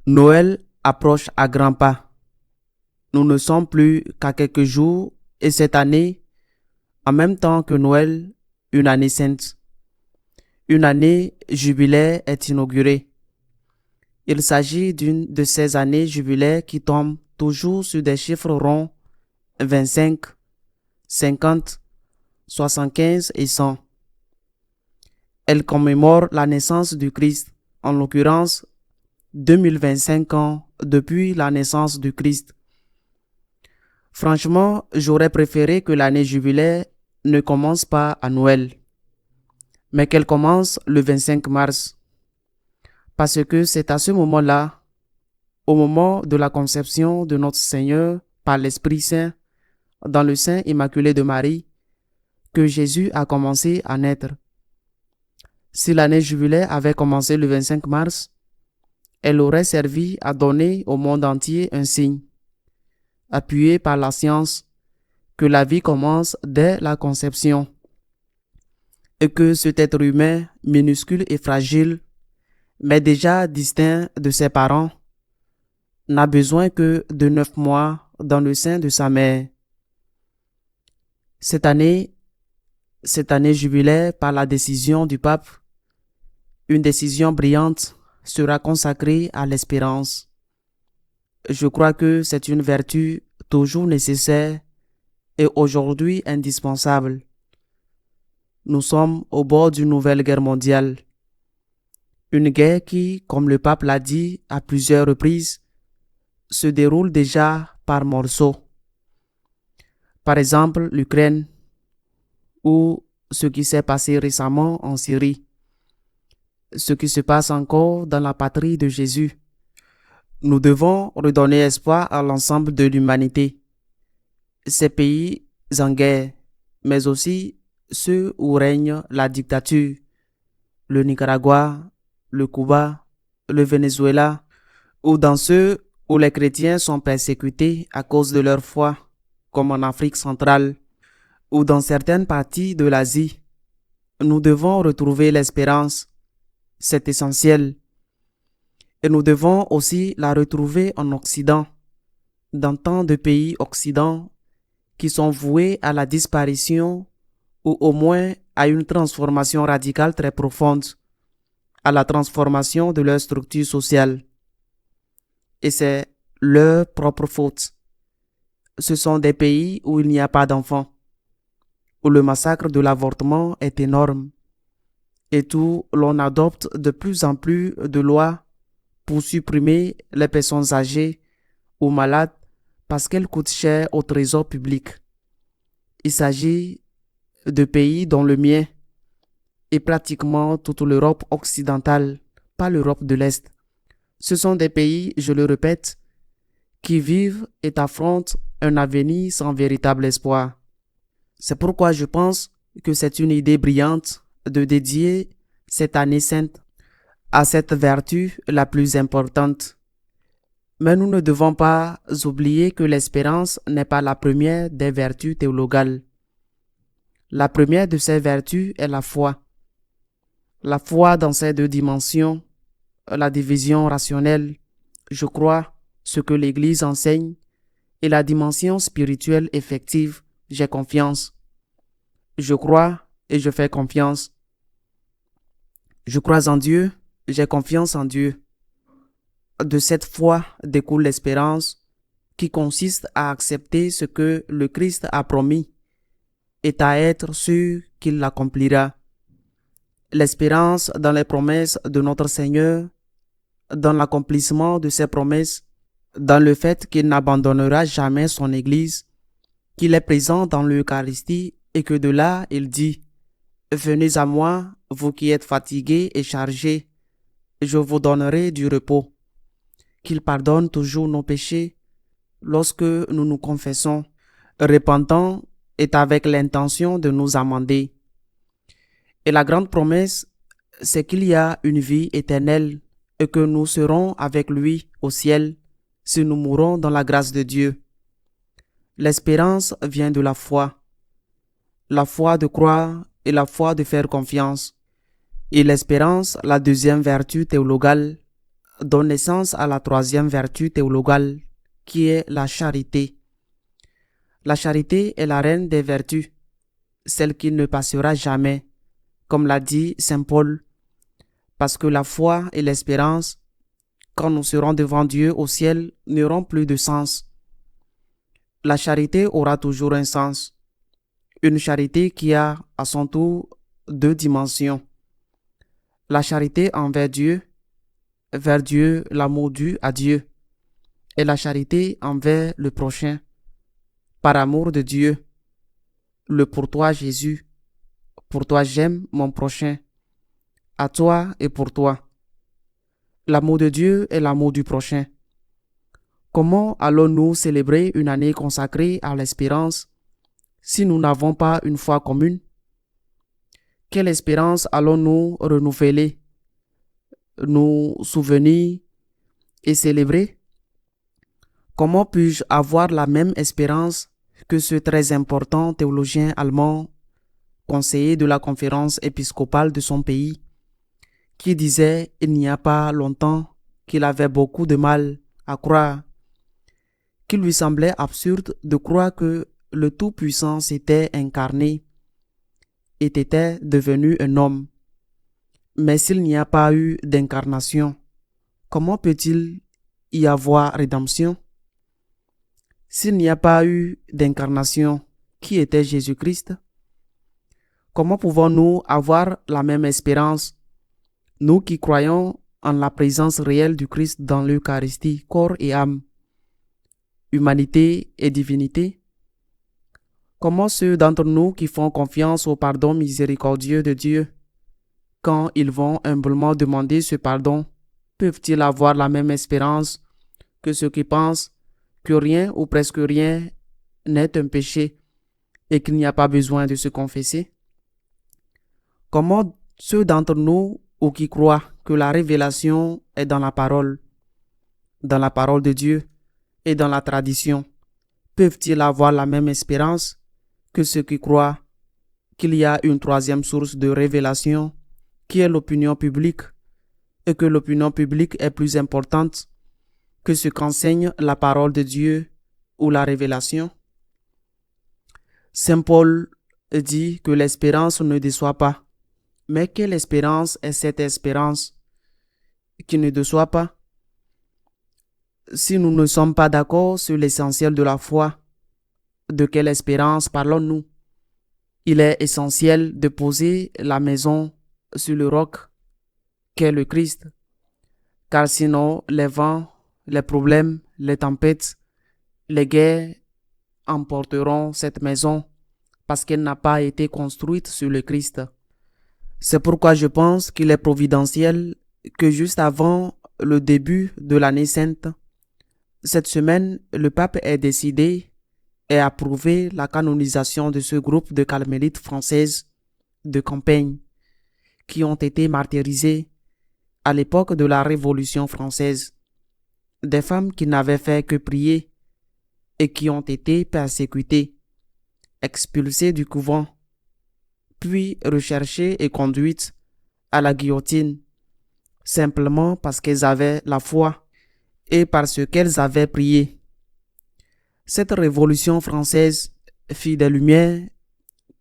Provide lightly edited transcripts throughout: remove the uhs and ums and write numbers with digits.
Noël approche à grands pas. Nous ne sommes plus qu'à quelques jours et cette année, en même temps que Noël, une année sainte, une année jubilaire est inaugurée. Il s'agit d'une de ces années jubilaires qui tombent toujours sur des chiffres ronds 25, 50, 75 et 100. Elle commémore la naissance du Christ, en l'occurrence 2025 ans depuis la naissance du Christ. Franchement, j'aurais préféré que l'année jubilaire ne commence pas à Noël, mais qu'elle commence le 25 mars. Parce que c'est à ce moment-là, au moment de la conception de notre Seigneur par l'Esprit Saint, dans le sein immaculé de Marie, que Jésus a commencé à naître. Si l'année jubilaire avait commencé le 25 mars, elle aurait servi à donner au monde entier un signe, appuyé par la science, que la vie commence dès la conception et que cet être humain minuscule et fragile, mais déjà distinct de ses parents, n'a besoin que de 9 mois dans le sein de sa mère. Cette année jubilaire, par la décision du pape, une décision brillante, sera consacrée à l'espérance. Je crois que c'est une vertu toujours nécessaire et aujourd'hui indispensable. Nous sommes au bord d'une nouvelle guerre mondiale. Une guerre qui, comme le pape l'a dit à plusieurs reprises, se déroule déjà par morceaux. Par exemple, l'Ukraine ou ce qui s'est passé récemment en Syrie, ce qui se passe encore dans la patrie de Jésus. Nous devons redonner espoir à l'ensemble de l'humanité, ces pays en guerre, mais aussi ceux où règne la dictature, le Nicaragua, le Cuba, le Venezuela, ou dans ceux où les chrétiens sont persécutés à cause de leur foi, comme en Afrique centrale, ou dans certaines parties de l'Asie. Nous devons retrouver l'espérance, c'est essentiel. Et nous devons aussi la retrouver en Occident, dans tant de pays occidentaux qui sont voués à la disparition ou au moins à une transformation radicale très profonde, à la transformation de leur structure sociale. Et c'est leur propre faute. Ce sont des pays où il n'y a pas d'enfants, où le massacre de l'avortement est énorme, et où l'on adopte de plus en plus de lois pour supprimer les personnes âgées ou malades parce qu'elles coûtent cher au trésor public. Il s'agit de pays dont le mien et pratiquement toute l'Europe occidentale, pas l'Europe de l'Est. Ce sont des pays, je le répète, qui vivent et affrontent un avenir sans véritable espoir. C'est pourquoi je pense que c'est une idée brillante de dédier cette année sainte à cette vertu la plus importante. Mais nous ne devons pas oublier que l'espérance n'est pas la première des vertus théologales. La première de ces vertus est la foi. La foi dans ces deux dimensions, la division rationnelle, je crois, ce que l'Église enseigne, et la dimension spirituelle effective, j'ai confiance. Je crois et je fais confiance. Je crois en Dieu, j'ai confiance en Dieu. De cette foi découle l'espérance qui consiste à accepter ce que le Christ a promis et à être sûr qu'il l'accomplira. L'espérance dans les promesses de notre Seigneur, dans l'accomplissement de ses promesses, dans le fait qu'il n'abandonnera jamais son Église, qu'il est présent dans l'Eucharistie et que de là il dit « Venez à moi, vous qui êtes fatigués et chargés, je vous donnerai du repos », qu'il pardonne toujours nos péchés lorsque nous nous confessons, repentant et avec l'intention de nous amender. Et la grande promesse, c'est qu'il y a une vie éternelle et que nous serons avec lui au ciel si nous mourons dans la grâce de Dieu. L'espérance vient de la foi de croire et la foi de faire confiance. Et l'espérance, la deuxième vertu théologale, donne naissance à la troisième vertu théologale qui est la charité. La charité est la reine des vertus, celle qui ne passera jamais, comme l'a dit saint Paul, parce que la foi et l'espérance, quand nous serons devant Dieu au ciel, n'auront plus de sens. La charité aura toujours un sens, une charité qui a à son tour deux dimensions. La charité envers Dieu, vers Dieu, l'amour dû à Dieu, et la charité envers le prochain, par amour de Dieu, le pour toi Jésus, pour toi j'aime mon prochain, à toi et pour toi. L'amour de Dieu et l'amour du prochain. Comment allons-nous célébrer une année consacrée à l'espérance si nous n'avons pas une foi commune? Quelle espérance allons-nous renouveler, nous souvenir et célébrer? Comment puis-je avoir la même espérance que ce très important théologien allemand, conseiller de la conférence épiscopale de son pays, qui disait il n'y a pas longtemps qu'il avait beaucoup de mal à croire, qu'il lui semblait absurde de croire que le Tout-Puissant s'était incarné et était devenu un homme. Mais s'il n'y a pas eu d'incarnation, comment peut-il y avoir rédemption? S'il n'y a pas eu d'incarnation, qui était Jésus-Christ? Comment pouvons-nous avoir la même espérance, nous qui croyons en la présence réelle du Christ dans l'Eucharistie, corps et âme, humanité et divinité? Comment ceux d'entre nous qui font confiance au pardon miséricordieux de Dieu, quand ils vont humblement demander ce pardon, peuvent-ils avoir la même espérance que ceux qui pensent que rien ou presque rien n'est un péché et qu'il n'y a pas besoin de se confesser? Comment ceux d'entre nous ou qui croient que la révélation est dans la parole de Dieu et dans la tradition, peuvent-ils avoir la même espérance que ceux qui croient qu'il y a une troisième source de révélation qui est l'opinion publique et que l'opinion publique est plus importante que ce qu'enseigne la parole de Dieu ou la révélation? Saint Paul dit que l'espérance ne déçoit pas. Mais quelle espérance est cette espérance qui ne déçoit pas? Si nous ne sommes pas d'accord sur l'essentiel de la foi, de quelle espérance parlons-nous? Il est essentiel de poser la maison sur le roc qu'est le Christ, car sinon les vents, les problèmes, les tempêtes, les guerres emporteront cette maison parce qu'elle n'a pas été construite sur le Christ. C'est pourquoi je pense qu'il est providentiel que juste avant le début de l'année sainte, cette semaine, le pape ait décidé et approuvé la canonisation de ce groupe de carmélites françaises de Compiègne qui ont été martyrisées à l'époque de la Révolution française, des femmes qui n'avaient fait que prier et qui ont été persécutées, expulsées du couvent, puis recherchées et conduites à la guillotine, simplement parce qu'elles avaient la foi et parce qu'elles avaient prié. Cette Révolution française, fille des Lumières,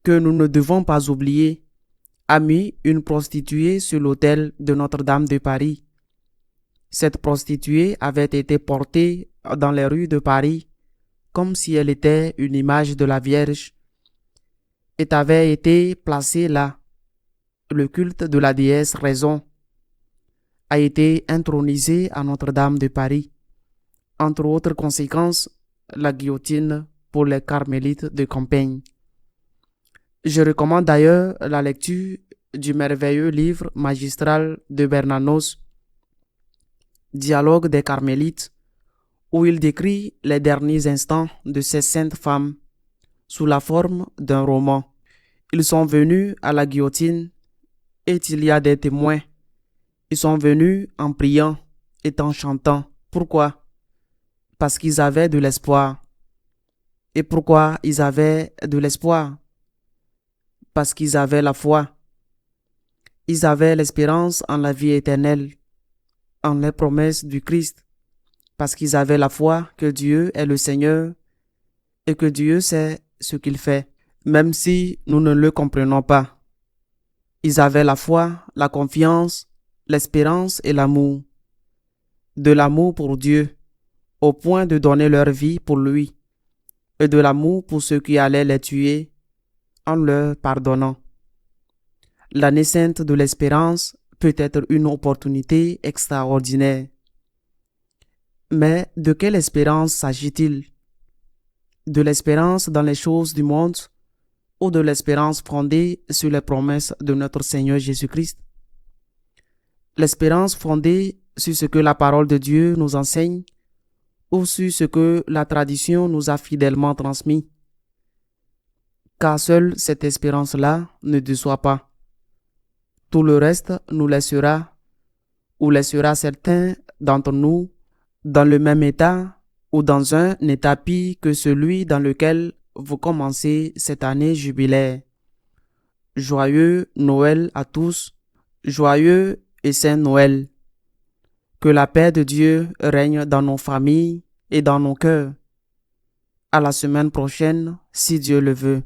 que nous ne devons pas oublier, a mis une prostituée sur l'autel de Notre-Dame de Paris. Cette prostituée avait été portée dans les rues de Paris comme si elle était une image de la Vierge et avait été placée là. Le culte de la déesse Raison a été intronisé à Notre-Dame de Paris. Entre autres conséquences, la guillotine pour les carmélites de Compiègne. Je recommande d'ailleurs la lecture du merveilleux livre magistral de Bernanos, Dialogue des Carmélites, où il décrit les derniers instants de ces saintes femmes sous la forme d'un roman. Ils sont venus à la guillotine et il y a des témoins. Ils sont venus en priant et en chantant. Pourquoi? Parce qu'ils avaient de l'espoir. Et pourquoi ils avaient de l'espoir? Parce qu'ils avaient la foi. Ils avaient l'espérance en la vie éternelle. en les promesses du Christ, parce qu'ils avaient la foi que Dieu est le Seigneur et que Dieu sait ce qu'il fait, même si nous ne le comprenons pas. Ils avaient la foi, la confiance, l'espérance et l'amour. De l'amour pour Dieu, au point de donner leur vie pour lui, et de l'amour pour ceux qui allaient les tuer en leur pardonnant. L'année sainte de l'espérance peut être une opportunité extraordinaire. Mais de quelle espérance s'agit-il? De l'espérance dans les choses du monde ou de l'espérance fondée sur les promesses de notre Seigneur Jésus-Christ? L'espérance fondée sur ce que la parole de Dieu nous enseigne ou sur ce que la tradition nous a fidèlement transmis. Car seule cette espérance-là ne déçoit pas. Tout le reste nous laissera ou laissera certains d'entre nous dans le même état ou dans un état pire que celui dans lequel vous commencez cette année jubilaire. Joyeux Noël à tous, joyeux et saint Noël. Que la paix de Dieu règne dans nos familles et dans nos cœurs. À la semaine prochaine, si Dieu le veut.